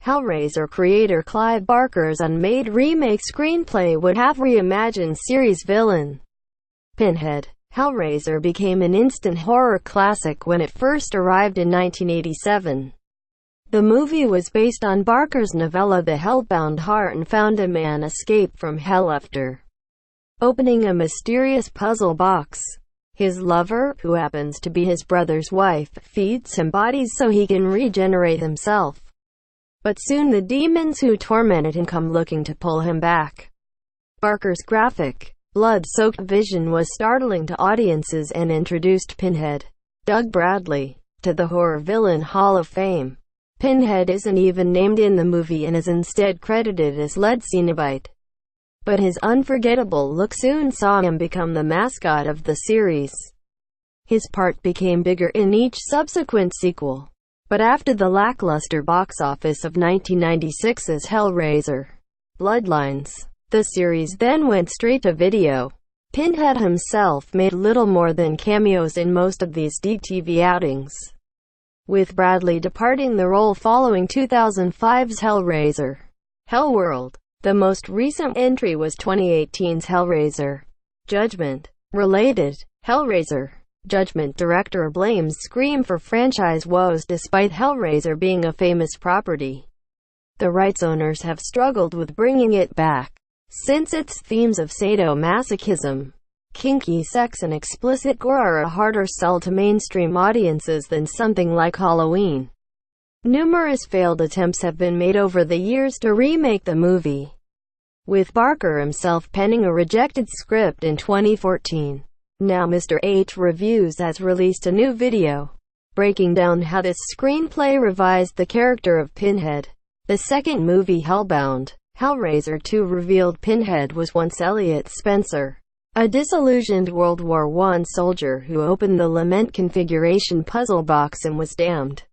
Hellraiser creator Clive Barker's Unmade remake screenplay would have reimagined series villain Pinhead. Hellraiser became an instant horror classic when it first arrived in 1987. The movie was based on Barker's novella The Hellbound Heart and found a man escape from hell after opening a mysterious puzzle box. His lover, who happens to be his brother's wife, feeds him bodies so he can regenerate himself. But soon the demons who tormented him come looking to pull him back. Barker's graphic, blood-soaked vision was startling to audiences and introduced Pinhead, Doug Bradley, to the Horror Villain Hall of Fame. Pinhead isn't even named in the movie and is instead credited as lead Cenobite. But his unforgettable look soon saw him become the mascot of the series. His part became bigger in each subsequent sequel. But after the lackluster box office of 1996's Hellraiser Bloodlines, the series then went straight to video. Pinhead himself made little more than cameos in most of these DTV outings, with Bradley departing the role following 2005's Hellraiser Hellworld. The most recent entry was 2018's Hellraiser Judgment. Related, Hellraiser Judgment director blames Scream for franchise woes despite Hellraiser being a famous property. The rights owners have struggled with bringing it back, since its themes of sadomasochism, kinky sex and explicit gore are a harder sell to mainstream audiences than something like Halloween. Numerous failed attempts have been made over the years to remake the movie, with Barker himself penning a rejected script in 2014. Now Mr. H Reviews has released a new video, breaking down how this screenplay revised the character of Pinhead. The second movie, Hellbound, Hellraiser 2, revealed Pinhead was once Elliot Spencer, a disillusioned World War I soldier who opened the Lament configuration puzzle box and was damned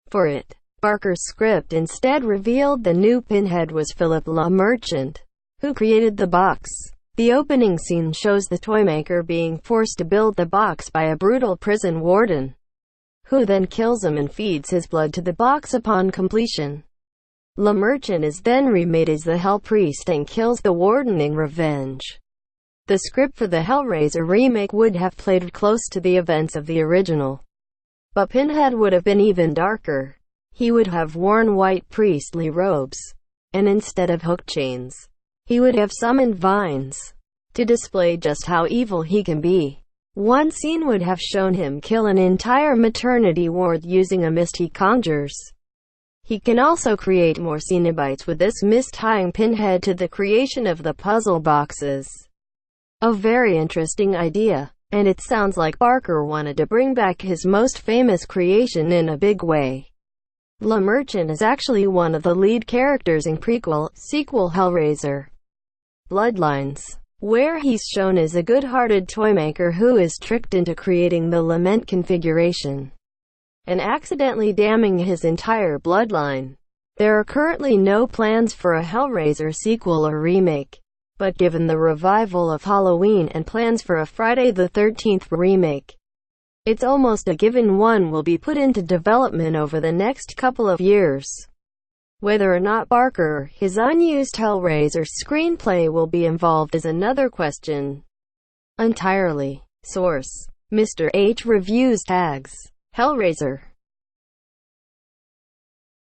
for it. Barker's script instead revealed the new Pinhead was Philip Le Merchant, who created the box. The opening scene shows the toymaker being forced to build the box by a brutal prison warden, who then kills him and feeds his blood to the box upon completion. Le Merchant is then remade as the Hell Priest and kills the warden in revenge. The script for the Hellraiser remake would have played close to the events of the original, but Pinhead would have been even darker. He would have worn white priestly robes, and instead of hook chains, he would have summoned vines to display just how evil he can be. One scene would have shown him kill an entire maternity ward using a mist he conjures. He can also create more Cenobites with this mist, tying Pinhead to the creation of the puzzle boxes. A very interesting idea, and it sounds like Barker wanted to bring back his most famous creation in a big way. Le Merchant is actually one of the lead characters in sequel Hellraiser Bloodlines, where he's shown as a good-hearted toymaker who is tricked into creating the Lament configuration and accidentally damning his entire bloodline. There are currently no plans for a Hellraiser sequel or remake, but given the revival of Halloween and plans for a Friday the 13th remake, it's almost a given one will be put into development over the next couple of years. Whether or not Barker or his unused Hellraiser screenplay will be involved is another question entirely. Source: Mr. H Reviews. Tags: Hellraiser